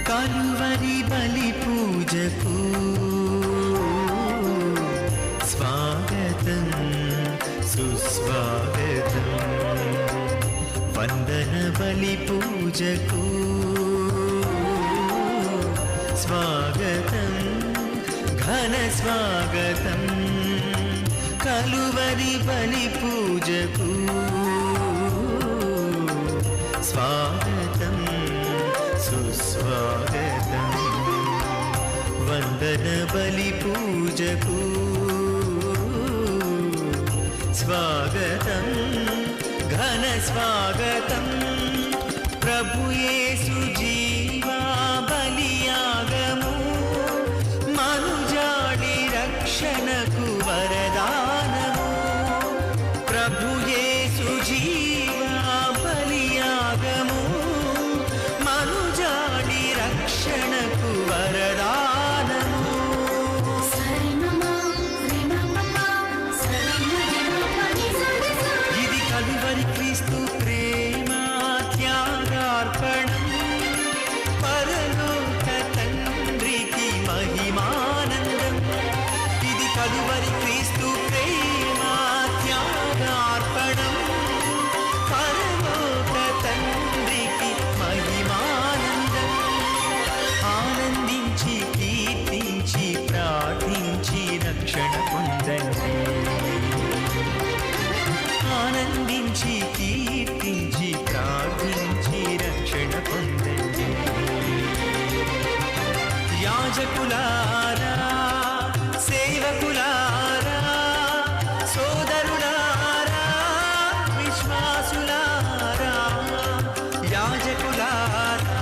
కలువరి బలి పూజకు స్వాగతం సుస్వాగతం, వందన బలి పూజకు స్వాగతం ఘన స్వాగతం, కలువరి బలి పూజకు స్వాగతం సుస్వాగతం, వందన బలి పూజకు స్వాగతం ఘన స్వాగతం, ప్రభు యేసు జీవా బలియాగము మనుజాడి రక్షణకు వరదానము, ప్రభు యేసు జీవా బలియాగము మనుజాడి రక్షణకు వరదానము. ఇది కలువరి క్రీస్తు ప్రేమ త్యాగార్పణం, పరలోక తండ్రికి మహిమానందం. ఇది కలువరి క్రీస్తు ప్రేమ త్యాగార్పణం, పరలోక తండ్రికి మహిమానందం. ఆనందించి కీర్తించి ప్రార్థించి రక్షణ పొందండి, ఆనందించి కీర్తించి ప్రార్థించి రక్షణ పొందండి. యాజకులారా సేవకులారా సోదరులారా విశ్వాసులారా, యాజకులారా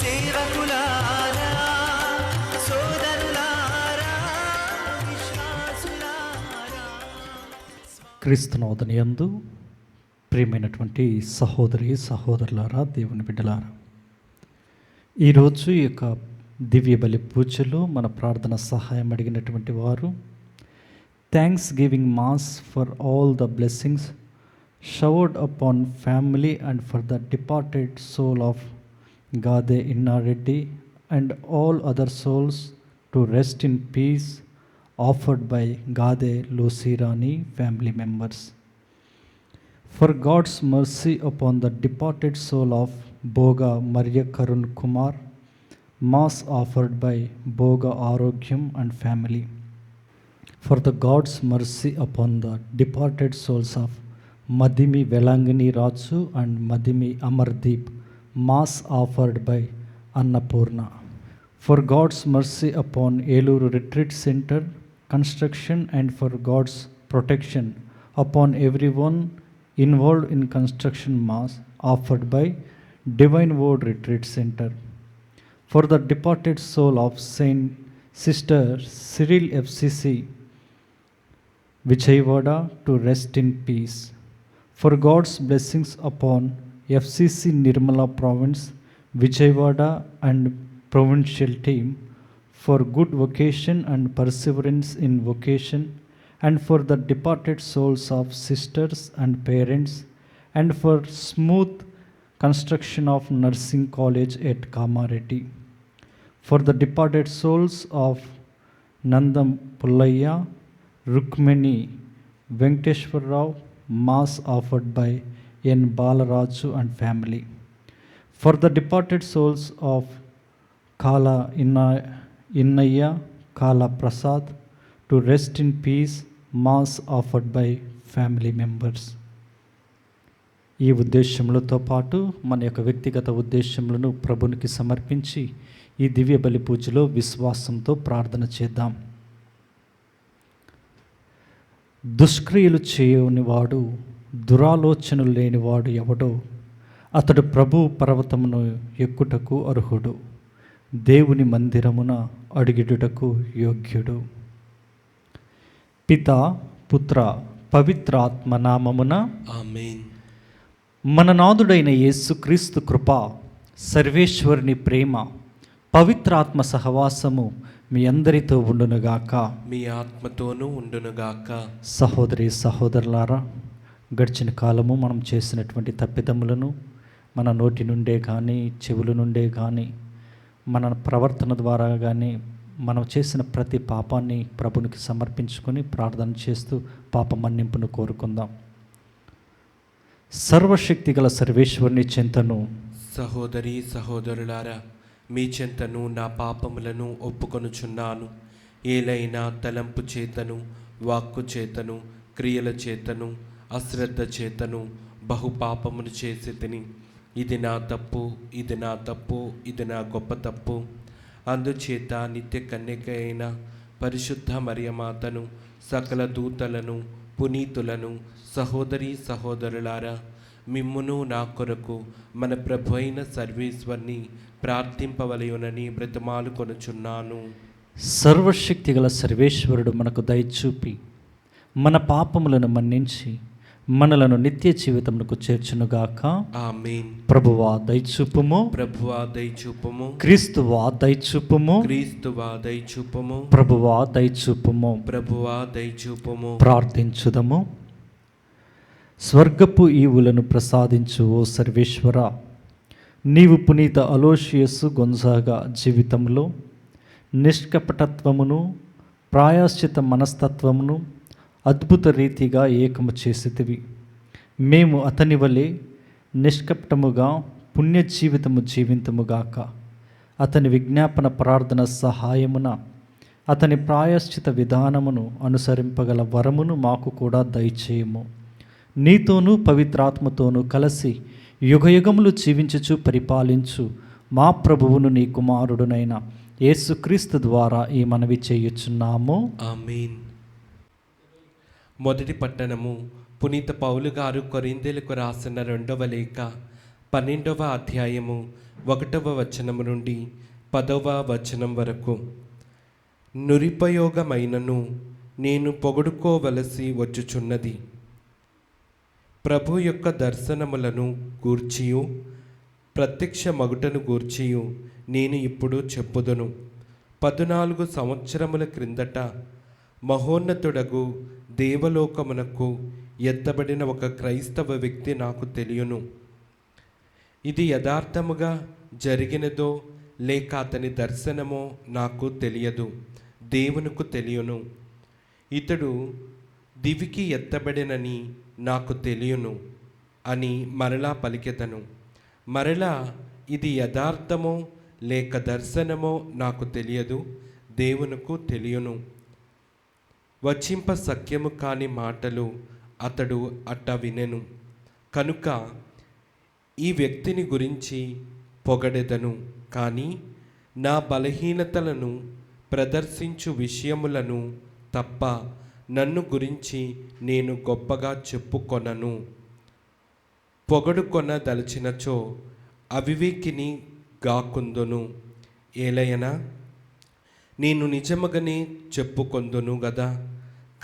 సేవకులారా సోదరులారా విశ్వాసులారా. క్రీస్తునాథునియందు ప్రియమైనటువంటి సహోదరి సహోదరులారా, దేవుని బిడ్డలారా, ఈరోజు ఈ యొక్క దివ్య బలి పూజలో మన ప్రార్థన సహాయం అడిగినటువంటి వారు, thanksgiving mass for all the blessings showered upon family and for the departed soul of Gade Innareddy and all other souls to rest in peace offered by Gade Losirani family members. For God's mercy upon the departed soul of Boga Maria Karun Kumar, mass offered by Boga Arogyam and family. For the God's mercy upon the departed souls of Madimi Velangani Raju and Madimi Amardeep, mass offered by Annapurna. For God's mercy upon Eluru Retreat Center construction and for God's protection upon everyone involved in construction mass offered by Divine Word Retreat Center. For the departed soul of Saint Sister Cyril FCC Vijayawada to rest in peace. For God's blessings upon FCC Nirmala Province, Vijayawada and provincial team, for good vocation and perseverance in vocation, and for the departed souls of sisters and parents, and for smooth construction of nursing college at Kamareddy. For the departed souls of Nandam Pullaya, Rukmini Venkateshwar Rao, mass offered by N. Balaraju and family. For the departed souls of Kala Innaya Kala Prasad to rest in peace, mass offered by family members. ఈ ఉద్దేశములతో పాటు మన యొక్క వ్యక్తిగత ఉద్దేశములను ప్రభునికి సమర్పించి ఈ దివ్య బలి పూజలో విశ్వాసంతో ప్రార్థన చేద్దాం. దుష్క్రియలు చేయనివాడు, దురాలోచనలు లేనివాడు ఎవడో అతడు ప్రభు పర్వతమును ఎక్కుటకు అర్హుడు, దేవుని మందిరమున అడుగిడుటకు యోగ్యుడు. పిత, పుత్ర, పవిత్రాత్మ నామమున ఆమేన్. మన నాథుడైన యేసుక్రీస్తు కృప, సర్వేశ్వరుని ప్రేమ, పవిత్రాత్మ సహవాసము మీ అందరితో ఉండునుగాక. మీ ఆత్మతోనూ ఉండునుగాక. సహోదరి సహోదరులారా, గడిచిన కాలము మనం చేసినటువంటి తప్పిదములను మన నోటి నుండే కానీ, చెవుల నుండే కానీ, మన ప్రవర్తన ద్వారా కానీ మనం చేసిన ప్రతి పాపాన్ని ప్రభునికి సమర్పించుకొని ప్రార్థన చేస్తూ పాప మన్నింపును కోరుకుందాం. సర్వశక్తిగల సర్వేశ్వరుని చెంతను సహోదరి సహోదరులారా, మీ చెంతను నా పాపములను ఒప్పుకొనుచున్నాను. ఏలైనా తలంపు చేతను, వాక్కు చేతను, క్రియల చేతను, అశ్రద్ధ చేతను బహుపాపమును చేసి తిని. ఇది నా తప్పు, ఇది నా తప్పు, ఇది నా గొప్ప తప్పు. అందుచేత నిత్య కన్యక అయిన పరిశుద్ధ మరియమాతను, సకల దూతలను, పునీతులను, సహోదరి సహోదరులారా, మిమ్మును నా కొరకు మన ప్రభు అయిన సర్వేశ్వరుని ప్రార్థింపవలయునని బ్రతిమాలు కొనుచున్నాను. సర్వశక్తిగల సర్వేశ్వరుడు మనకు దయచూపి మన పాపములను మన్నించి మనలను నిత్య జీవితమునకు చేర్చునుగాక. ఆమేన్. ప్రభువా దయచూపుము, ప్రభువా దయచూపుము, క్రీస్తువా దయచూపుము, క్రీస్తువా దయచూపుము, ప్రభువా దయచూపుము. ప్రభువా దయచూపుము. ప్రార్థించుదము. స్వర్గపు ఈవులను ప్రసాదించు ఓ సర్వేశ్వర, నీవు పునీత అలోషియస్సు గొన్జాగా జీవితంలో నిష్కపటత్వమును, ప్రాయశ్చిత మనస్తత్వమును అద్భుత రీతిగా ఏకము చేసితివి. మేము అతని వలె నిష్కపటముగా పుణ్య జీవితము జీవింతముగాక. అతని విజ్ఞాపన ప్రార్థన సహాయమున అతని ప్రాయశ్చిత విధానమును అనుసరింపగల వరమును మాకు కూడా దయచేయము. నీతోనూ పవిత్రాత్మతోనూ కలిసి యుగయుగములు జీవించుచు పరిపాలించు మా ప్రభువును నీ కుమారుడునైన యేసుక్రీస్తు ద్వారా ఈ మనవి చేయుచున్నాము. ఆమేన్. మొదటి పట్టణము. పునీత పౌలు గారు కొరింథీయులకు రాసిన 2వ లేఖ 12వ అధ్యాయము 1వ వచనము నుండి 10వ వచనం వరకు. నిరుపయోగమైనను నేను పొగడుకోవలసి వచ్చుచున్నది. ప్రభు యొక్క దర్శనములను గూర్చియు ప్రత్యక్ష మగుటను గూర్చియు నేను ఇప్పుడు చెప్పుదును. 14 సంవత్సరముల క్రిందట మహోన్నతుడగు దేవలోకమునకు ఎత్తబడిన ఒక క్రైస్తవ వ్యక్తి నాకు తెలియను. ఇది యథార్థముగా జరిగినదో లేక అతని దర్శనమో నాకు తెలియదు, దేవునికి తెలియను. ఇతడు దివికి ఎత్తబడినని నాకు తెలియను అని మరలా పలికెదను. మరలా ఇది యథార్థమో లేక దర్శనమో నాకు తెలియదు, దేవునికి తెలియను. వచింప సఖ్యము కాని మాటలు అతడు అట్ట వినెను. కనుక ఈ వ్యక్తిని గురించి పొగడెదను, కానీ నా బలహీనతలను ప్రదర్శించు విషయములను తప్ప నన్ను గురించి నేను గొప్పగా చెప్పుకొనను. పొగడుకొనదలచినచో అవివేకిని గాకుందును. ఏలయనా నేను నిజముగానే చెప్పుకొందును గదా.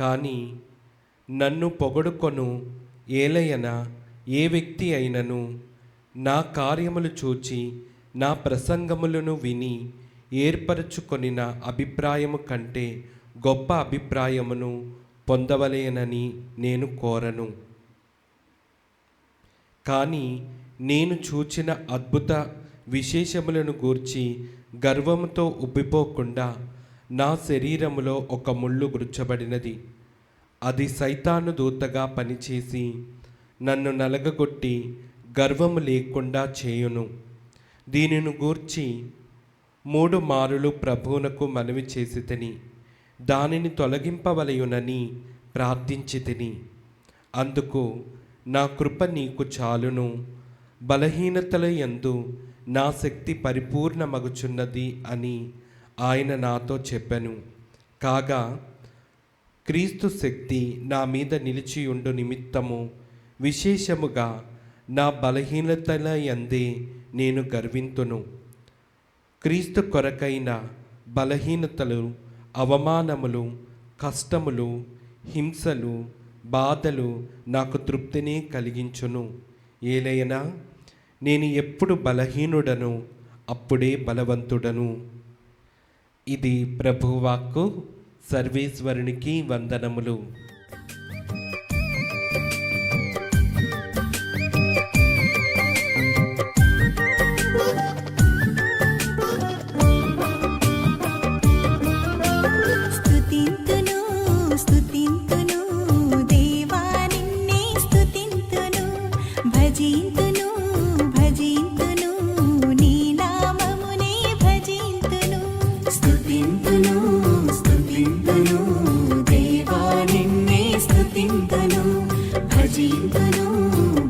కానీ నన్ను పొగడుకొను ఏలయన ఏ వ్యక్తి అయినను నా కార్యములు చూచి నా ప్రసంగములను విని ఏర్పరచుకొనిన అభిప్రాయము కంటే గొప్ప అభిప్రాయమును పొందవలేనని నేను కోరను. కానీ నేను చూచిన అద్భుత విశేషములను గూర్చి గర్వముతో ఉబ్బిపోకుండా నా శరీరములో ఒక ముళ్ళు గుచ్చబడినది. అది సైతాను దూతగా పనిచేసి నన్ను నలగగొట్టి గర్వము లేకుండా చేయును. దీనిని గూర్చి 3 మారులు ప్రభువునకు మనవి చేసి తిని దానిని తొలగింపవలయునని ప్రార్థించి తిని. అందుకు నా కృప నీకు చాలును. బలహీనతల యందు నా శక్తి పరిపూర్ణమగుచున్నది అని ఆయన నాతో చెప్పెను. కాగా క్రీస్తు శక్తి నా మీద నిలిచియుండు నిమిత్తము విశేషముగా నా బలహీనతల యందే నేను గర్వింతును. క్రీస్తు కొరకైన బలహీనతలు, అవమానములు, కష్టములు, హింసలు, బాధలు నాకు తృప్తిని కలిగించును. ఏలైనా నేను ఎప్పుడు బలహీనుడను, అప్పుడే బలవంతుడను. ఇది ప్రభువాక్కు. సర్వేశ్వరునికి వందనములు. స్తుతింతును స్తుతింతును దేవా నిన్నే స్తుతింతును, భజింతును భజింతును నీ నామమునే భజింతును. స్తుతింతును స్తుతింతును దేవా నిన్నే స్తుతింతును, భజింతును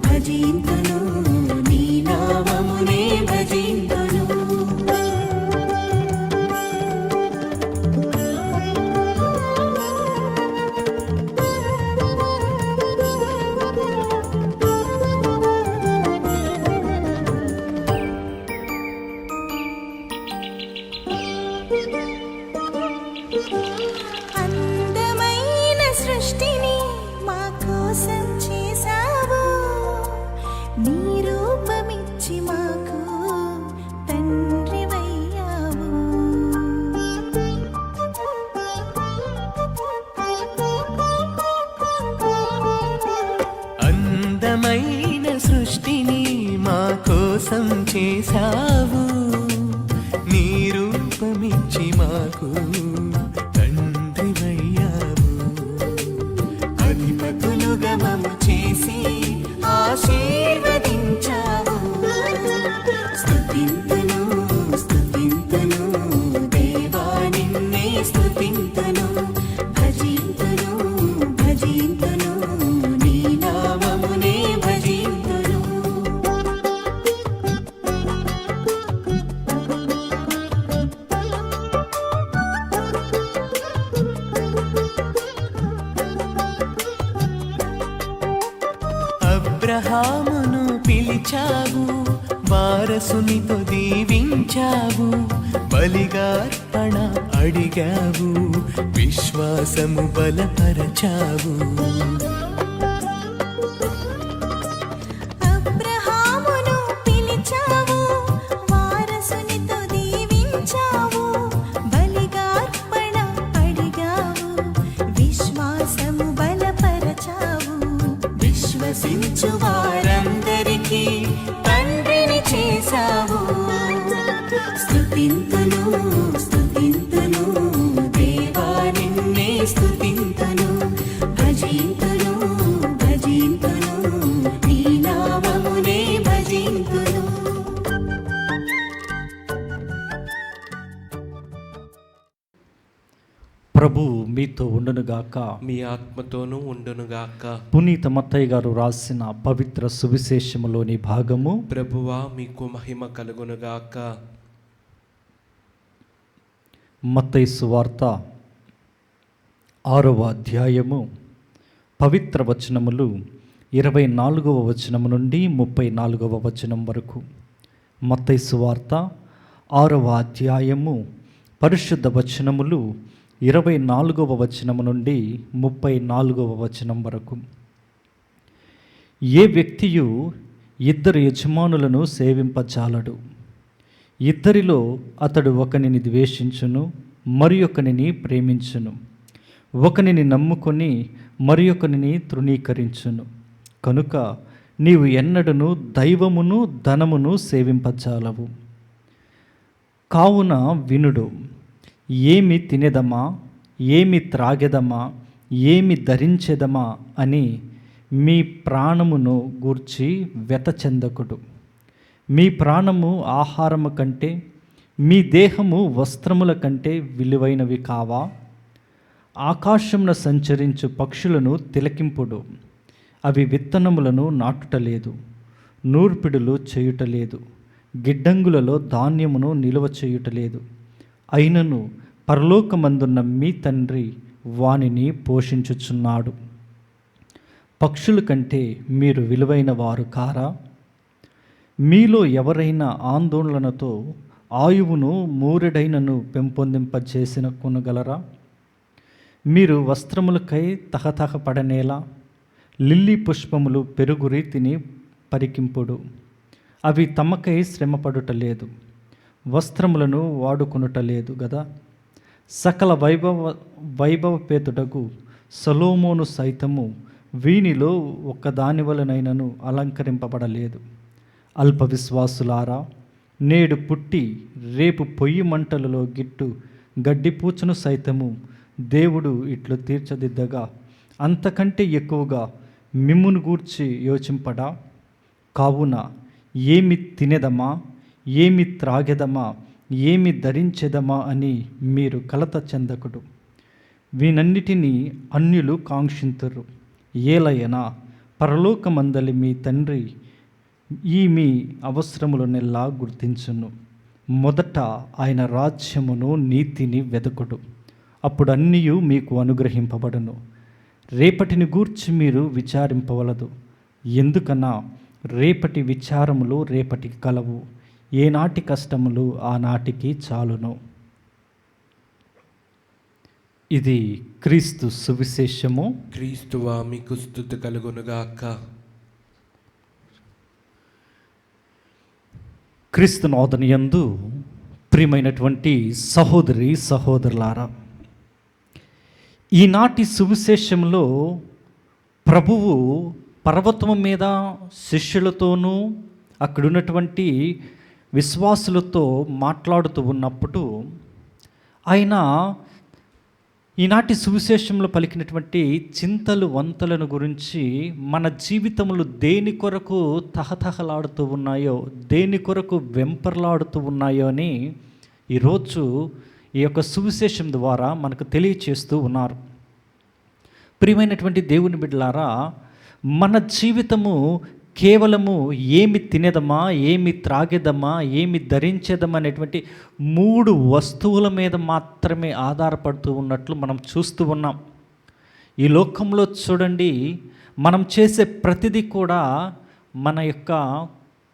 భజింతును నీ నామమునే భజింతును. అందమైన సృష్టిని మా కోసం చేసావు, నీ రూపమిచ్చి మాకు తండ్రివయ్యావు. అందమైన సృష్టిని మా కోసం చేశావు, నీ రూపమిచ్చి మాకు తండ్రివయ్యావు. అధిపతులుగా మమ్ము చేసి ఆశీర్వదించావు. స్తుతింతును స్తుతింతును దేవా నిన్నే స్తుతింతును, భజింతును భజింతును నీ నామమునే భజింతును. అబ్రహామును పిలిచావు, వారసునితో దీవించావు. బలిగా అర్పణ అడిగావు, విశ్వాసము బలపరచావు. అబ్రహామును పిలిచావు, వారసునితో దీవించావు. బలిగా అర్పణ అడిగావు, విశ్వాసము బలపరచావు. విశ్వసించు వారందరికీ తండ్రిని చేశావు. స్తుతింతును స్తుతింతును దేవా నిన్నే స్తుతింతును, భజింతును భజింతును నీ నామమునే భజింతును. ప్రభు మీతో ఉండునుగాక. మీ ఆత్మతోనూ ఉండునుగాక. పునీత మత్తయ్య గారు రాసిన పవిత్ర సువిశేషములోని భాగము. ప్రభువా మీకు మహిమ కలుగునుగాక. మత్తయి సువార్త 6వ అధ్యాయము పవిత్ర వచనములు 24వ వచనము నుండి 34వ వచనం వరకు. మత్తయి సువార్త 6వ అధ్యాయము పరిశుద్ధ వచనములు 24వ వచనము నుండి 34వ వచనం వరకు. ఏ వ్యక్తియు ఇద్దరు యజమానులను సేవింపజాలడు. ఇద్దరిలో అతడు ఒకనిని ద్వేషించును, మరి ఒకనిని ప్రేమించును. ఒకనిని నమ్ముకొని మరి ఒకనిని తృణీకరించును. కనుక నీవు ఎన్నడను దైవమును ధనమును సేవింపజాలవు. కావున వినుడు. ఏమి తినేదమా, ఏమి త్రాగెదమా, ఏమి ధరించెదమా అని మీ ప్రాణమును గూర్చి వ్యత చెందకుడు. మీ ప్రాణము ఆహారము కంటే, మీ దేహము వస్త్రముల కంటే విలువైనవి కావా? ఆకాశమున సంచరించు పక్షులను తిలకింపుడు. అవి విత్తనములను నాటుటలేదు, నూర్పిడులు చేయుటలేదు, గిడ్డంగులలో ధాన్యమును నిలువ చేయుటలేదు. అయినను పరలోకమందున్న మీ తండ్రి వానిని పోషించుచున్నాడు. పక్షుల కంటే మీరు విలువైన వారు కారా? మీలో ఎవరైనా ఆందోళనతో ఆయువును మూరెడైనను పెంపొందింపజేసిన కొనగలరా? మీరు వస్త్రములకై తహతహపడనేలా లిల్లీ పుష్పములు పెరుగు రీతిని పరికింపుడు. అవి తమకై శ్రమపడుటలేదు, వస్త్రములను వాడుకొనుటలేదు గదా. సకల వైభవపేతుడగు సొలొమోను సైతము వీనిలో ఒక్కదాని వలనైనను అలంకరింపబడలేదు. అల్ప విశ్వాసులారా, నేడు పుట్టి రేపు పొయ్యి మంటలలో గిట్టు గడ్డిపూచను సైతము దేవుడు ఇట్లు తీర్చదిద్దగా అంతకంటే ఎక్కువగా మిమ్మును గూర్చి యోచింపడా? కావున ఏమి తినెదమా, ఏమి త్రాగెదమా, ఏమి ధరించెదమా అని మీరు కలత చెందకుడు. వీనన్నిటినీ అన్యులు కాంక్షింతురు. ఏలయనా పరలోకమందలి మీ తండ్రి ఈ మీ అవసరములనెల్లా గుర్తించును. మొదట ఆయన రాజ్యమును నీతిని వెదకుడు, అప్పుడు అన్నీయు మీకు అనుగ్రహింపబడును. రేపటిని గూర్చి మీరు విచారింపవలదు, ఎందుకన్నా రేపటి విచారములు రేపటికి కలవు. ఏనాటి కష్టములు ఆనాటికి చాలును. ఇది క్రీస్తు సువిశేషము. క్రీస్తువా మీకు స్తుతి కలుగునుగాక. క్రీస్తునాథుని యందు ప్రియమైనటువంటి సహోదరి సహోదరులారా, ఈనాటి సువిశేషంలో ప్రభువు పర్వతము మీద శిష్యులతోనూ అక్కడున్నటువంటి విశ్వాసులతో మాట్లాడుతూ ఉన్నప్పుడు ఆయన ఈనాటి సువిశేషంలో పలికినటువంటి చింతలు వంతలను గురించి, మన జీవితములు దేని కొరకు తహతహలాడుతూ ఉన్నాయో, దేని కొరకు వెంపర్లాడుతూ ఉన్నాయో అని ఈరోజు ఈ యొక్క సువిశేషం ద్వారా మనకు తెలియచేస్తూ ఉన్నారు. ప్రియమైనటువంటి దేవుని బిడ్డలారా, మన జీవితము కేవలము ఏమి తినేదమా, ఏమి త్రాగేదమా, ఏమి ధరించేదమా అనేటువంటి 3 వస్తువుల మీద మాత్రమే ఆధారపడుతూ ఉన్నట్లు మనం చూస్తూ ఉన్నాం. ఈ లోకంలో చూడండి, మనం చేసే ప్రతిదీ కూడా మన యొక్క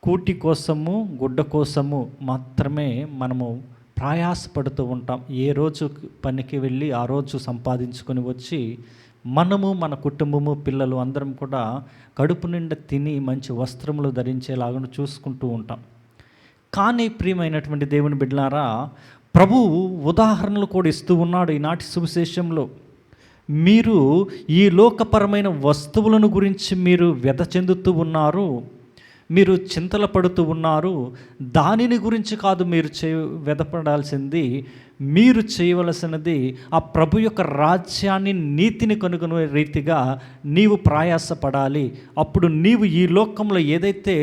కూటి కోసము, గుడ్డ కోసము మాత్రమే మనము ప్రయాసపడుతూ ఉంటాం. ఏ రోజు పనికి వెళ్ళి ఆ రోజు సంపాదించుకొని వచ్చి మనము, మన కుటుంబము, పిల్లలు అందరం కూడా కడుపు నిండా తిని మంచి వస్త్రములు ధరించేలాగా చూసుకుంటూ ఉంటాం. కానీ ప్రియమైనటువంటి దేవుని బిడ్డలారా, ప్రభువు ఉదాహరణలు కూడా ఇస్తూ ఉన్నాడు ఈనాటి సువిశేషంలో. మీరు ఈ లోకపరమైన వస్తువులను గురించి మీరు వ్యధ చెందుతూ ఉన్నారు, మీరు చింతల పడుతూ ఉన్నారు. దానిని గురించి కాదు మీరు వ్యధపడాల్సింది. మీరు చేయవలసినది ఆ ప్రభు యొక్క రాజ్యాన్ని, నీతిని కనుగొనే రీతిగా నీవు ప్రయాసపడాలి. అప్పుడు నీవు ఈ లోకంలో ఏదైతే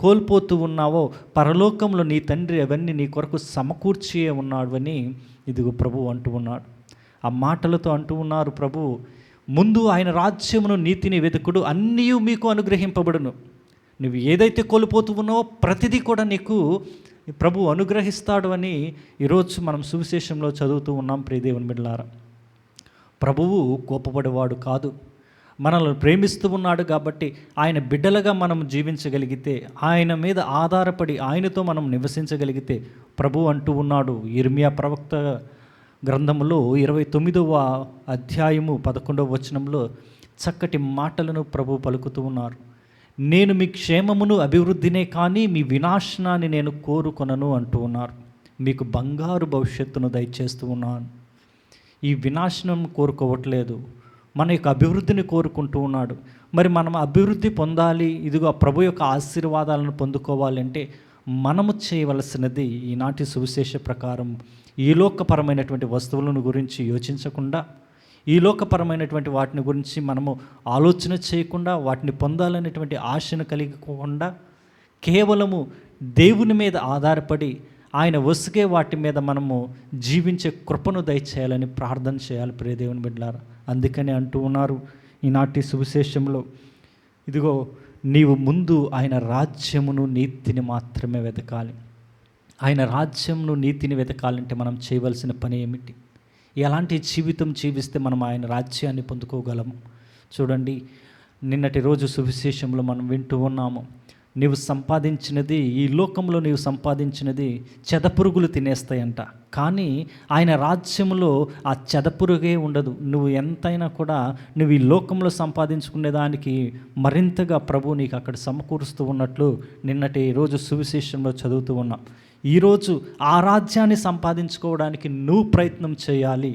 కోల్పోతూ ఉన్నావో, పరలోకంలో నీ తండ్రి అవన్నీ నీ కొరకు సమకూర్చి ఉన్నాడు అని ఇదిగో ప్రభు అంటూ ఉన్నాడు. ఆ మాటలతో అంటూ ఉన్నారు ప్రభు, ముందు ఆయన రాజ్యమును, నీతిని వెతుకుడు, అన్నీ మీకు అనుగ్రహింపబడును. నువ్వు ఏదైతే కోల్పోతూ ఉన్నావో ప్రతిదీ కూడా నీకు ప్రభు అనుగ్రహిస్తాడు అని ఈరోజు మనం సువిశేషంలో చదువుతూ ఉన్నాం. ప్రియ దేవుని బిడ్డలారా, ప్రభువు కోపపడేవాడు కాదు, మనల్ని ప్రేమిస్తూ ఉన్నాడు. కాబట్టి ఆయన బిడ్డలుగా మనం జీవించగలిగితే, ఆయన మీద ఆధారపడి ఆయనతో మనం నివసించగలిగితే, ప్రభు అంటూ ఉన్నాడు యిర్మీయా ప్రవక్త గ్రంథంలో 29వ అధ్యాయము 11వ వచనంలో చక్కటి మాటలను ప్రభు పలుకుతూ ఉన్నారు. నేను మీ క్షేమమును, అభివృద్ధినే కానీ మీ వినాశనాన్ని నేను కోరుకొనను అంటూ ఉన్నారు. మీకు బంగారు భవిష్యత్తును దయచేస్తూ ఉన్నాను. ఈ వినాశనం కోరుకోవట్లేదు, మన యొక్క అభివృద్ధిని కోరుకుంటూ ఉన్నాడు. మరి మనం అభివృద్ధి పొందాలి, ఇదిగో ప్రభు యొక్క ఆశీర్వాదాలను పొందుకోవాలంటే మనము చేయవలసినది ఈనాటి సువిశేష ప్రకారం ఈ లోకపరమైనటువంటి వస్తువులను గురించి యోచించకుండా, ఈ లోకపరమైనటువంటి వాటిని గురించి మనము ఆలోచన చేయకుండా, వాటిని పొందాలనేటువంటి ఆశను కలిగకుండా, కేవలము దేవుని మీద ఆధారపడి ఆయన వసుకే వాటి మీద మనము జీవించే కృపను దయచేయాలని ప్రార్థన చేయాలి ప్రియ దేవుని బిడ్డలారా. అందుకని అంటూ ఉన్నారు ఈనాటి సువిశేషంలో, ఇదిగో నీవు ముందు ఆయన రాజ్యమును నీతిని మాత్రమే వెతకాలి. ఆయన రాజ్యమును నీతిని వెతకాలంటే మనం చేయవలసిన పని ఏమిటి? ఎలాంటి జీవితం జీవిస్తే మనం ఆయన రాజ్యాన్ని పొందుకోగలము? చూడండి, నిన్నటి రోజు సువిశేషంలో మనం వింటూ ఉన్నాము, నీవు సంపాదించినది, ఈ లోకంలో నీవు సంపాదించినది చెదపురుగులు తినేస్తాయంట. కానీ ఆయన రాజ్యంలో ఆ చెదపురుగే ఉండదు. నువ్వు ఎంతైనా కూడా నువ్వు ఈ లోకంలో సంపాదించుకునే దానికి మరింతగా ప్రభు నీకు అక్కడ సమకూరుస్తూ ఉన్నట్లు నిన్నటి రోజు సువిశేషంలో చదువుతూ ఉన్నాం. ఈరోజు ఆ రాజ్యాన్ని సంపాదించుకోవడానికి నువ్వు ప్రయత్నం చేయాలి.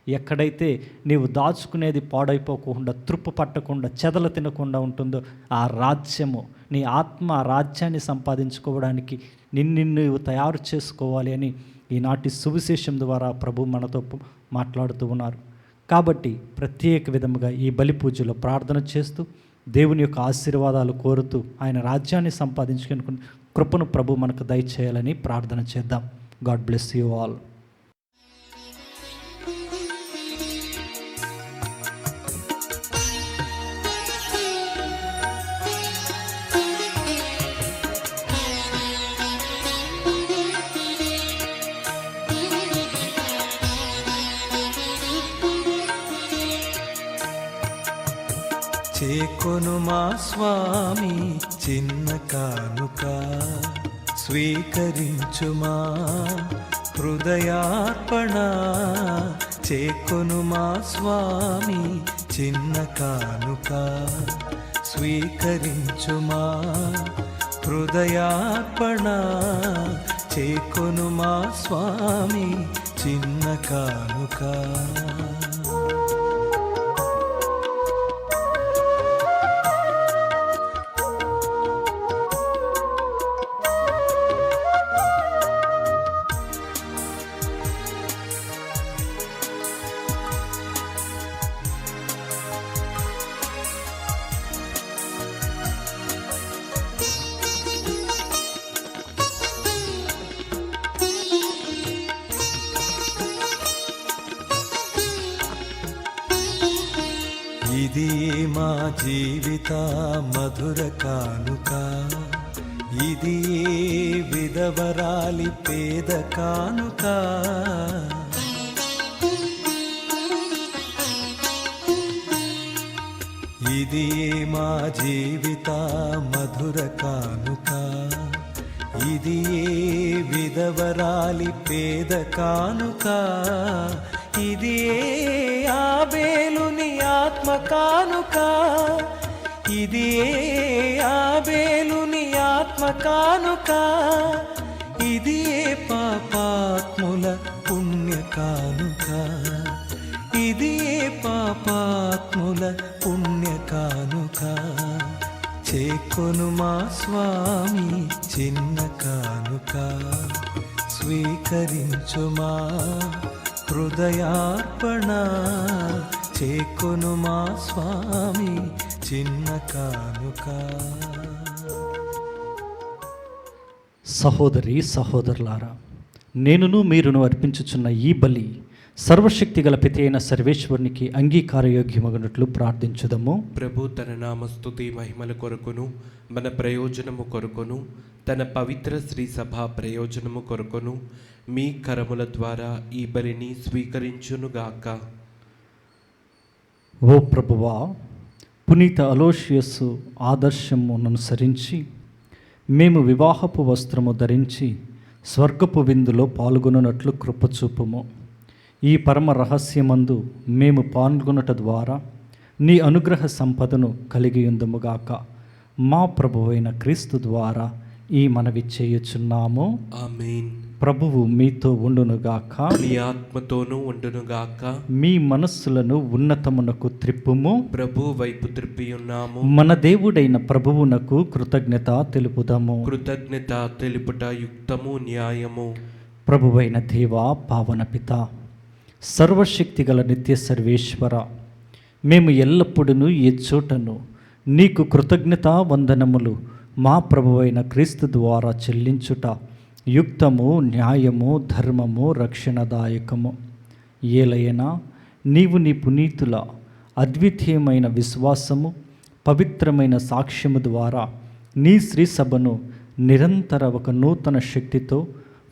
ఎక్కడైతే నీవు దాచుకునేది పాడైపోకుండా, త్రుప్పు పట్టకుండా, చెదలు తినకుండా ఉంటుందో ఆ రాజ్యము, నీ ఆత్మ ఆ రాజ్యాన్ని సంపాదించుకోవడానికి నిన్ను నువ్వు తయారు చేసుకోవాలి అని ఈనాటి సువిశేషం ద్వారా ప్రభు మనతో మాట్లాడుతూ ఉన్నారు. కాబట్టి ప్రత్యేక విధముగా ఈ బలి పూజలో ప్రార్థన చేస్తూ దేవుని యొక్క ఆశీర్వాదాలు కోరుతూ ఆయన రాజ్యాన్ని సంపాదించుకుని కృపను ప్రభు మనకు దయచేయాలని ప్రార్థన చేద్దాం. God bless you all. చేకొను మా స్వామి చిన్న కానుక, స్వీకరించుమా హృదయార్పణ. చేకొను మా స్వామి చిన్న కానుక, స్వీకరించుమా హృదయార్పణ. చేకొను మా స్వామి చిన్న కానుక. ఇది మా జీవిత మధుర కానుక, ఇది విధవరాలి పేద కానుక. ఇది మా జీవిత మధుర కానుక, ఇది విధవరాలి పేద కానుక. ఇది ఆబేలుని ఆత్మ కానుక, ఇది ఆబేలుని ఆత్మ కానుక. ఇది పాపాత్ముల పుణ్య కానుక, ఇది పాపాత్ముల పుణ్య కానుక. చేకొను మా స్వామి చిన్న కానుక, స్వీకరించుమా హృదయార్పణ. చేకొను మా స్వామి చిన్న కానుక. సహోదరి సహోదరులారా, నేనును మీరును అర్పించుచున్న ఈ బలి సర్వశక్తి గల పితి అయిన సర్వేశ్వరునికి అంగీకారయోగ్యమగునట్లు ప్రార్థించుదము. ప్రభు తన నామస్తుతి మహిమల కొరకును మన ప్రయోజనము కొరకును తన పవిత్ర శ్రీ సభ ప్రయోజనము కొరకును మీ కరముల ద్వారా ఈ బలిని స్వీకరించునుగాక. ఓ ప్రభువా, పునీత అలోషియస్సు ఆదర్శమును అనుసరించి మేము వివాహపు వస్త్రము ధరించి స్వర్గపు విందులో పాల్గొనున్నట్లు కృపచూపుము. ఈ పరమ రహస్యమందు మేము పాల్గొనుట ద్వారా నీ అనుగ్రహ సంపదను కలిగి ఉందుముగాక. మా ప్రభువైన క్రీస్తు ద్వారా ఈ మనవి చేయుచున్నాము. ఆమేన్. ప్రభువు మీతో ఉండునుగాక, మీ ఆత్మతోనూ ఉండునుగాక. మీ మనస్సులను ఉన్నతమునకు త్రిప్పుము. ప్రభు వైపు త్రిప్పి ఉన్నాము. మన దేవుడైన ప్రభువునకు కృతజ్ఞత తెలుపుదాము. కృతజ్ఞత తెలుపుట యుక్తము న్యాయము. ప్రభువైన దేవా, పావన పిత, సర్వశక్తి గల నిత్య సర్వేశ్వర, మేము ఎల్లప్పుడూ ఏ చోటను నీకు కృతజ్ఞత వందనములు మా ప్రభువైన క్రీస్తు ద్వారా చెల్లించుట యుక్తము, న్యాయము, ధర్మము, రక్షణదాయకము. ఏలైనా నీవు నీ పునీతుల అద్వితీయమైన విశ్వాసము, పవిత్రమైన సాక్ష్యము ద్వారా నీ శ్రీ సభను నిరంతర ఒక నూతన శక్తితో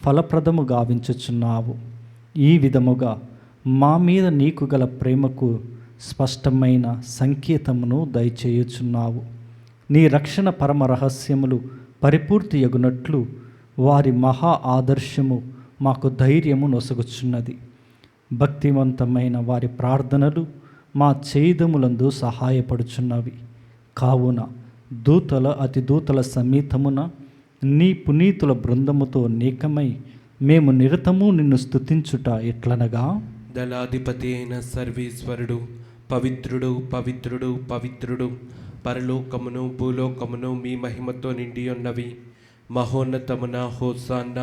ఫలప్రదము గావించుచున్నావు. ఈ విధముగా మా మీద నీకు గల ప్రేమకు స్పష్టమైన సంకేతమును దయచేయుచున్నావు. నీ రక్షణ పరమ రహస్యములు పరిపూర్తి యగునట్లు వారి మహా ఆదర్శము మాకు ధైర్యము నొసగుచున్నది. భక్తివంతమైన వారి ప్రార్థనలు మా చేదములందు సహాయపడుచున్నవి. కావున అతి దూతల సమేతమున నీ పునీతుల బృందముతో నీకమై మేము నిరతము నిన్ను స్తుతించుట ఎట్లనగా, దళాధిపతి అయిన సర్వేశ్వరుడు పవిత్రుడు పవిత్రుడు పవిత్రుడు, పరలోకమును భూలోకమును మీ మహిమతో నిండి ఉన్నవి. మహోన్నతమున హోసాన్న,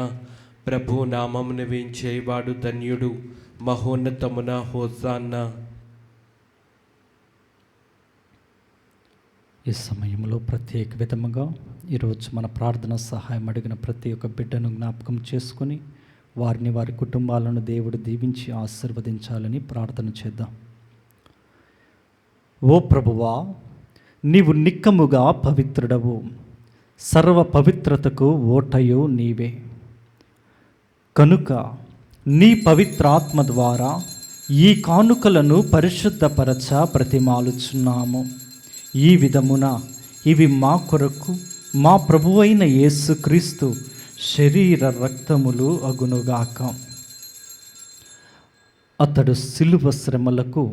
ప్రభు నామమును వేంచేవాడు ధన్యుడు. మహోన్నతమున హోసాన్న. ఈ సమయంలో ప్రత్యేక విధముగా ఈరోజు మన ప్రార్థన సహాయం అడిగిన ప్రతి ఒక్క బిడ్డను జ్ఞాపకం చేసుకొని వారిని వారి కుటుంబాలను దేవుడు దీవించి ఆశీర్వదించాలని ప్రార్థన చేద్దాం. ఓ ప్రభువా, నీవు నిక్కముగా పవిత్రుడవు, సర్వ పవిత్రతకు ఓటయు నీవే. కనుక నీ పవిత్రాత్మ ద్వారా ఈ కానుకలను పరిశుద్ధపరచ ప్రతిమాలుచున్నాము. ఈ విధమున ఇవి మా కొరకు మా ప్రభువైన యేసుక్రీస్తు శరీర రక్తములు అగునుగాక. అతడు శిలువ శ్రమలకు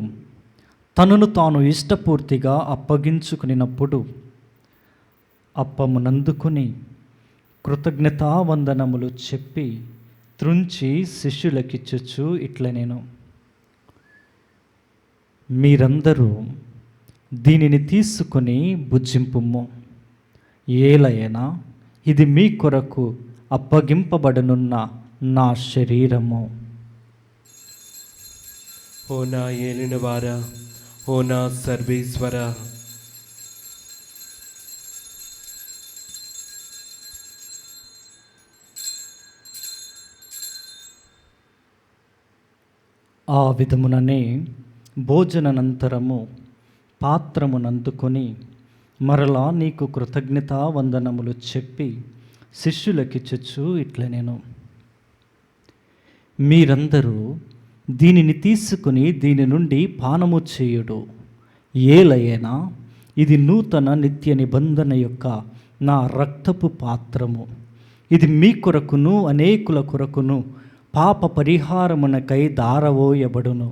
తనను తాను ఇష్టపూర్తిగా అప్పగించుకునినప్పుడు అప్పమునందుకుని కృతజ్ఞతావందనములు చెప్పి త్రుంచి శిష్యులకిచ్చుచు ఇట్లనెను, మీరందరూ దీనిని తీసుకొని భుజింపుము. ఏలయనా ఇది మీ కొరకు అప్పగింపబడనున్న నా శరీరము. ఓ నా ఏలినవారా, ఓ నా సర్వేశ్వర, ఆ విధముననే భోజనానంతరము పాత్రమునందుకొని మరలా నీకు కృతజ్ఞతావందనములు చెప్పి శిష్యులకిచ్చుచు ఇట్లనెను, మీరందరూ దీనిని తీసుకుని దీని నుండి పానము చేయుడు. ఏలయనా ఇది నూతన నిత్య నిబంధన యొక్క నా రక్తపు పాత్రము. ఇది మీ కొరకును అనేకుల కొరకును పాప పరిహారమునకై దారవోయబడును.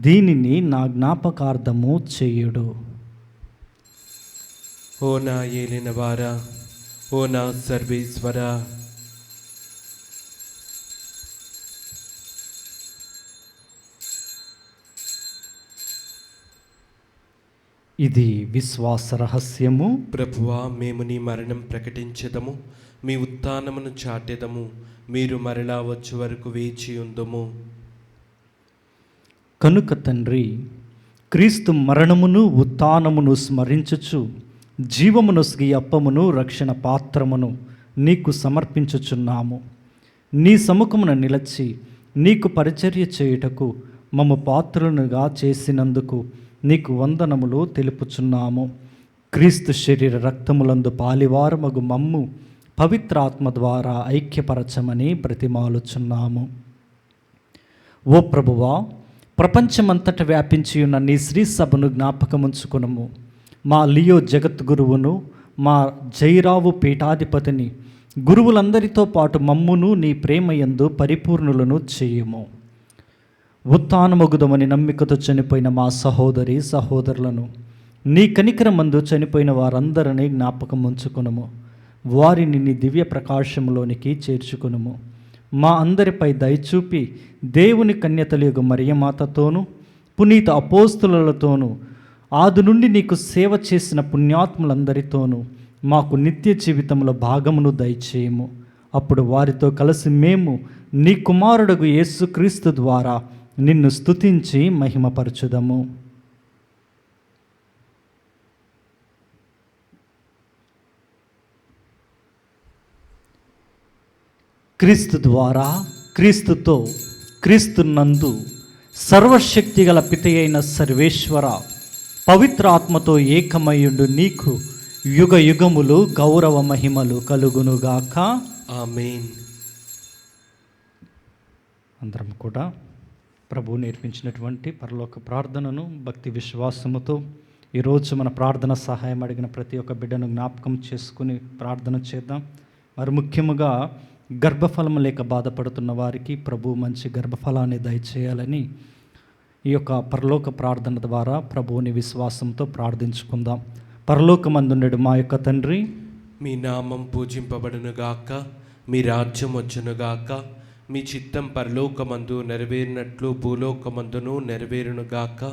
దీనిని నా జ్ఞాపకార్థము చేయుడు. ఓ నా ఏలినవారా, ఓ నా సర్వేశ్వర, ఇది విశ్వాస రహస్యము. ప్రభువా, మేము నీ మరణం ప్రకటించెదము, మీ ఉత్థానమును చాటెదము. మీరు మరలా వచ్చే వరకు వేచి ఉందుము. కనుక తండ్రి, క్రీస్తు మరణమును ఉత్థానమును స్మరించుచు జీవమునొసగి అప్పమును రక్షణ పాత్రమును నీకు సమర్పించుచున్నాము. నీ సముఖమున నిలచి నీకు పరిచర్య చేయుటకు మమ్ము పాత్రులుగా చేసినందుకు నీకు వందనములు తెలుపుచున్నాము. క్రీస్తు శరీర రక్తములందు పాలివారమగు మమ్ము పవిత్రాత్మ ద్వారా ఐక్యపరచమని బ్రతిమాలుచున్నాము. ఓ ప్రభువా, ప్రపంచమంతట వ్యాపించి ఉన్న నీ శ్రీ సభను జ్ఞాపకముంచుకునము. మా లియో జగద్గురువును, మా జైరావు పీఠాధిపతిని, గురువులందరితో పాటు మమ్మును నీ ప్రేమయందు పరిపూర్ణులను చేయుము. ఉత్థానమగుదమని నమ్మికతో చనిపోయిన మా సహోదరి సహోదరులను, నీ కనికరమందు చనిపోయిన వారందరినీ జ్ఞాపకం ఉంచుకునుము. వారిని నీ దివ్య ప్రకాశంలోనికి చేర్చుకునుము. మా అందరిపై దయచూపి దేవుని కన్యతలియగు మరియమాతతోనూ పునీత అపోస్తులతోనూ ఆది నుండి నీకు సేవ చేసిన పుణ్యాత్ములందరితోనూ మాకు నిత్య జీవితంలో భాగమును దయచేయము. అప్పుడు వారితో కలిసి మేము నీ కుమారుడగు యేసుక్రీస్తు ద్వారా నిన్ను స్తుతించి మహిమపరచుదము. క్రీస్తు ద్వారా, క్రీస్తుతో, క్రీస్తునందు సర్వశక్తి గల పిత అయిన సర్వేశ్వర, పవిత్ర ఆత్మతో ఏకమయుండు నీకు యుగ యుగములు గౌరవ మహిమలు కలుగునుగాక. ఆమేన్. అందరం కూడా ప్రభువు నేర్పించినటువంటి పరలోక ప్రార్థనను భక్తి విశ్వాసముతో ఈరోజు మన ప్రార్థన సహాయం అడిగిన ప్రతి ఒక్క బిడ్డను జ్ఞాపకం చేసుకుని ప్రార్థన చేద్దాం. మరి ముఖ్యముగా గర్భఫలం లేక బాధపడుతున్న వారికి ప్రభు మంచి గర్భఫలాన్ని దయచేయాలని ఈ యొక్క పరలోక ప్రార్థన ద్వారా ప్రభువుని విశ్వాసంతో ప్రార్థించుకుందాం. పరలోకమందుండెడు మా యొక్క తండ్రి, మీ నామం పూజింపబడునుగాక, మీ రాజ్యం వచ్చునుగాక, మీ చిత్తం పరలోకమందు నెరవేరినట్లు భూలోకమందును నెరవేరునుగాక.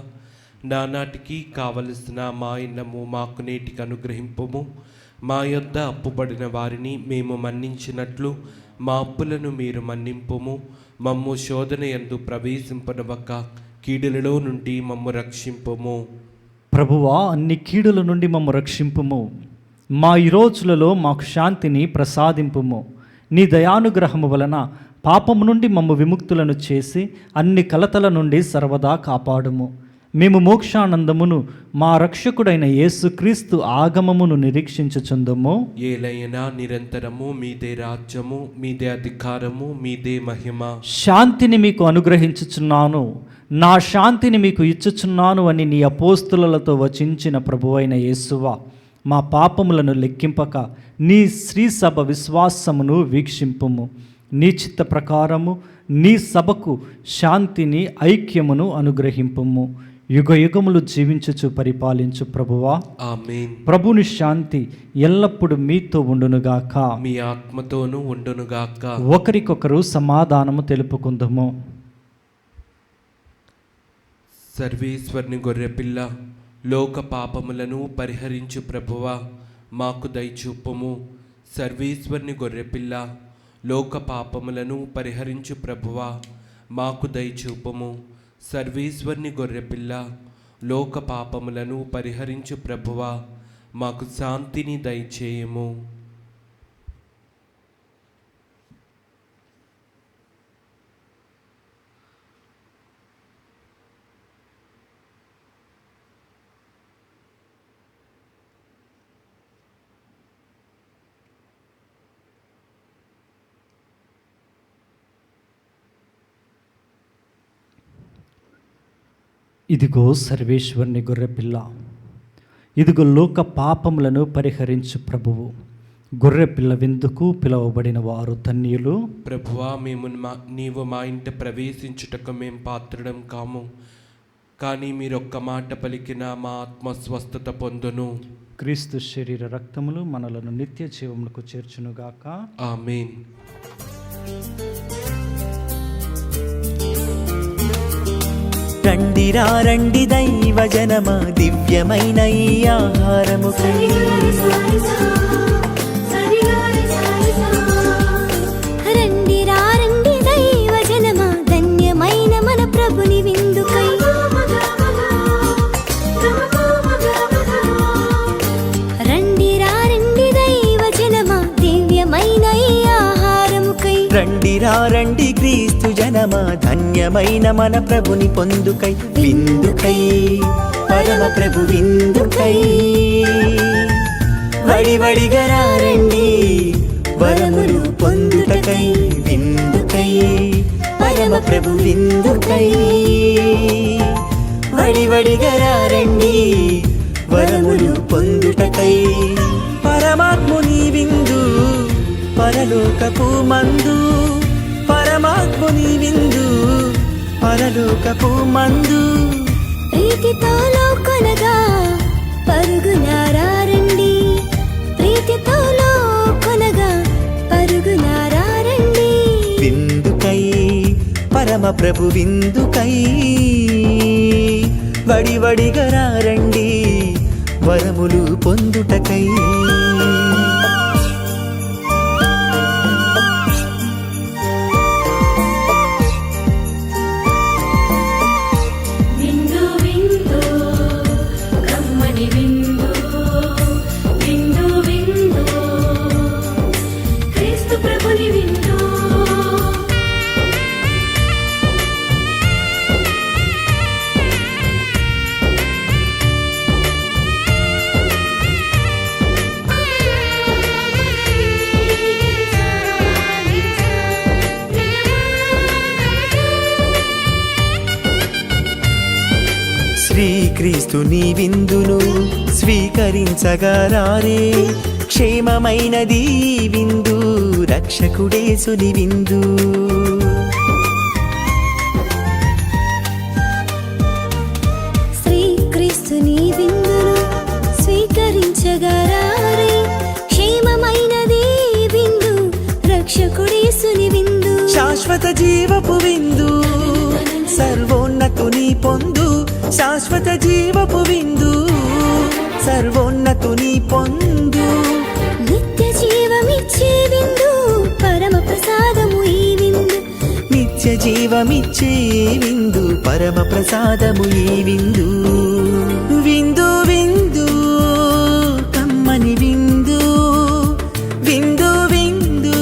నానాటికి కావలసిన మా ఇన్నము మాకు నేటికి అనుగ్రహింపుము. మా యొద్ద అప్పుబడిన వారిని మేము మన్నించినట్లు మా అప్పులను మీరు మన్నింపుము. మమ్ము శోధన యందు ప్రవేశింపనివ్వక కీడులలో నుండి మమ్ము రక్షింపుము. ప్రభువా, అన్ని కీడుల నుండి మమ్ము రక్షింపుము. మా ఈ రోజులలో మాకు శాంతిని ప్రసాదింపుము. నీ దయానుగ్రహము వలన పాపము నుండి మమ్ము విముక్తులను చేసి అన్ని కలతల నుండి సర్వదా కాపాడుము. మేము మోక్షానందమును మా రక్షకుడైన యేసుక్రీస్తు ఆగమమును నిరీక్షించుచుందుము. ఏలైనా నిరంతరము మీదే రాజ్యము, మీదే అధికారము, మీదే మహిమ. శాంతిని మీకు అనుగ్రహించుచున్నాను, నా శాంతిని మీకు ఇచ్చుచున్నాను అని నీ అపోస్తులతో వచించిన ప్రభువైన యేసువా, మా పాపములను లెక్కింపక నీ శ్రీసభ విశ్వాసమును వీక్షింపుము. నీ చిత్త ప్రకారము నీ సభకు శాంతిని ఐక్యమును అనుగ్రహింపుము. యుగ యుగములు జీవించుచు పరిపాలించు ప్రభువా, ఆమేన్. ప్రభుని శాంతి ఎల్లప్పుడూ మీతో ఉండునుగాక, మీ ఆత్మతోనూ ఉండునుగాక. ఒకరికొకరు సమాధానము తెలుపుకుందుము. సర్వేశ్వరుని గొర్రెపిల్ల, లోక పాపములను పరిహరించు ప్రభువా, మాకు దయచూపుము. సర్వేశ్వరుని గొర్రెపిల్ల, లోక పాపములను పరిహరించు ప్రభువా, మాకు దయచూపుము. సర్వేశ్వరుని గొర్రెపిల్ల, లోక పాపములను పరిహరించు ప్రభువా, మాకు శాంతిని దయచేయము. ఇదిగో సర్వేశ్వరుని గొర్రెపిల్ల, ఇదిగో లోక పాపములను పరిహరించు ప్రభువు. గొర్రెపిల్ల విందుకు పిలువబడిన వారు ధన్యులు. ప్రభువా, నీవు మా ఇంట ప్రవేశించుటకు మేము పాత్రుడం కాము, కానీ మీరొక్క మాట పలికిన మా ఆత్మ స్వస్థత పొందును. క్రీస్తు శరీర రక్తములు మనలను నిత్య జీవములకు చేర్చునుగాక. ఆమేన్. రండిరా రండి దైవ జనమ, దివ్యమైన ఈ ఆహారము రండిరా రండి దైవ జనమ, ధన్యమైన మన ప్రభుని విందుకై. రండిరా రండి దైవ జనమ, దివ్యమైన ఈ ఆహారముకై. రండిరా రండి క్రీస్తు జనమ, ధన్యమైన మన ప్రభుని పొందుకై. విందుకై పరమ ప్రభు విందుకై, వడివడిగా రండి వరములు పొందుటకై. విందుకై పరమ ప్రభు విందుకై, వడివడిగా రండి వరములు పొందుటకై. పరమాత్ముని విందు పరలోకపు మందు, పరమాత్ముని విందు పరలోకపు మందు. ప్రీతితో లోకొనగా పరుగునారా రండి, ప్రీతితో లోకొనగా పరుగునారా రండి. విందుకై పరమ ప్రభు విందుకై, వడివడిగా రండి వరములు పొందుటకై. విందు విందు కమ్మని విందు, విందు విందు క్రీస్తు ప్రభుని విందు. శ్రీక్రీస్తు నీ విందును స్వీకరించగరారే, క్షేమమైనది ఈ విందు, రక్షకుడేసుని విందు. శ్రీక్రీస్తుని విందును స్వీకరించగరారే, క్షేమమైనది ఈ విందు, రక్షకుడేసుని విందు. శాశ్వత జీవపు విందు, సర్వోన్నతుని పొందు, శాశ్వత జీవపు విందు, సర్వోన్నతుని పొందు. నిత్య జీవమిచ్చే విందు, పరమ ప్రసాదము ఈ విందు. నిత్య జీవమిచ్చే విందు, పరమ ప్రసాదము ఈ విందు. విందు విందు కమ్మని విందు, విందు విందు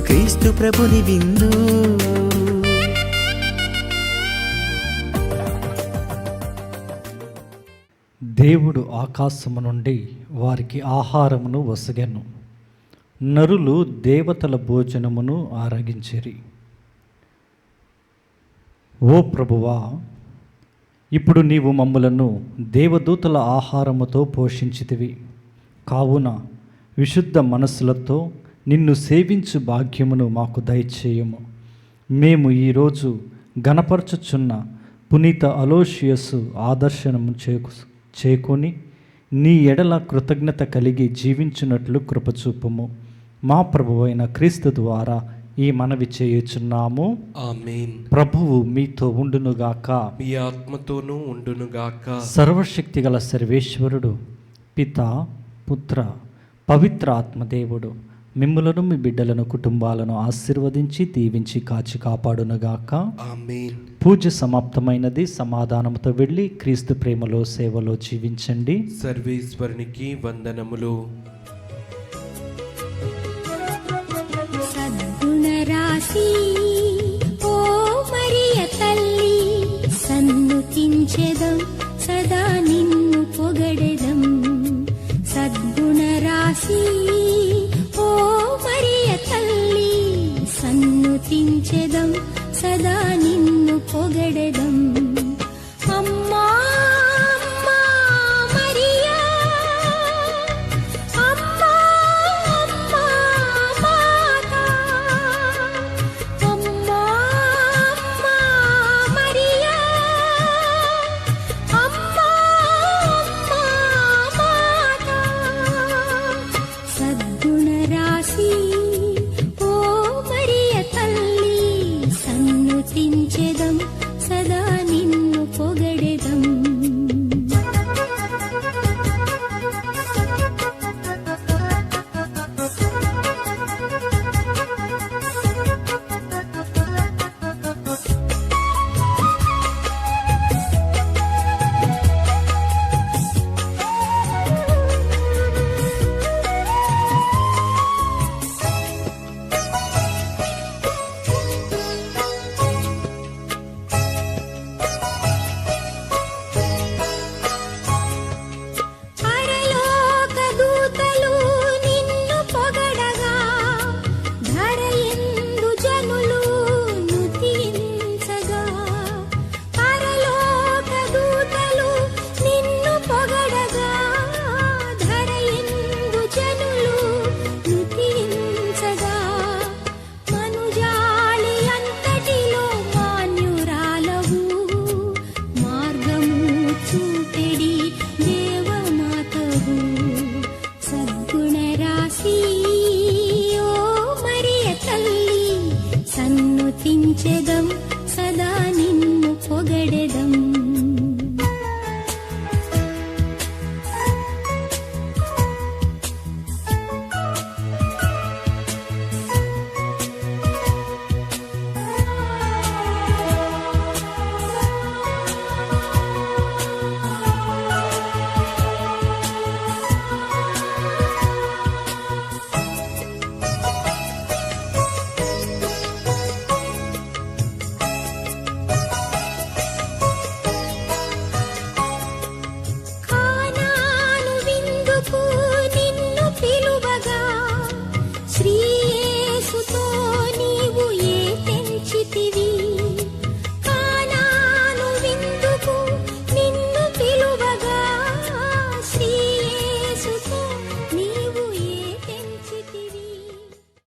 క్రీస్తు ప్రభుని విందు. దేవుడు ఆకాశము నుండి వారికి ఆహారమును వసగెను, నరులు దేవతల భోజనమును ఆరగించిరి. ఓ ప్రభువా, ఇప్పుడు నీవు మమ్ములను దేవదూతల ఆహారముతో పోషించితివి, కావున విశుద్ధ మనస్సులతో నిన్ను సేవించు భాగ్యమును మాకు దయచేయము. మేము ఈరోజు గణపరచుచున్న పునీత అలోషియసు ఆదర్శనము చేకొని నీ ఎడల కృతజ్ఞత కలిగి జీవించున్నట్లు కృపచూపము. మా ప్రభువైన క్రీస్తు ద్వారా ఈ మనవి చేయుచున్నాము. ఆమేన్. ప్రభువు మీతో ఉండునుగాక, మీ ఆత్మతోనూ ఉండునుగాక. సర్వశక్తిగల సర్వేశ్వరుడు పితా, పుత్ర, పవిత్ర ఆత్మదేవుడు మిమ్ములను మీ బిడ్డలను కుటుంబాలను ఆశీర్వదించి దీవించి కాచి కాపాడునుగాక. ఆమేన్. పూజ సమాప్తమైనది. సమాధానముతో వెళ్ళి క్రీస్తు ప్రేమలో సేవలో జీవించండి. సర్వేశ్వరునికి వందనములు. సద్గుణరాశి ఓ మరియ తల్లి, సన్నుతించెదం సదా నిన్ను పొగడెదం. సద్గుణరాశి ఓ మరియ తల్లి, సన్నుతించెదం సదా నిన్ను పొగడెదం. అమ్మా అమ్మా మరియా, అమ్మా అమ్మా మాతా, అమ్మా అమ్మా మరియా, అమ్మా అమ్మా మాతా. సద్గుణరాశి ఓ మరియ తల్లి, సన్నుతించెదం సదా నిన్ను పొగడెదం. పరలోక దూతలు నిన్ను పొగడగా, ధరయందు జనులు నుతించగా. పరలోక దూతలు నిన్ను పొగడగా, ధరయందు జనులు నుతించగా. మనుజాలి అంతటిలో మాన్యురాలవు, మార్గము చూపెడి దేవమాతవు. సద్గుణరాశి ఓ మరియ తల్లి, సన్నుతించెదం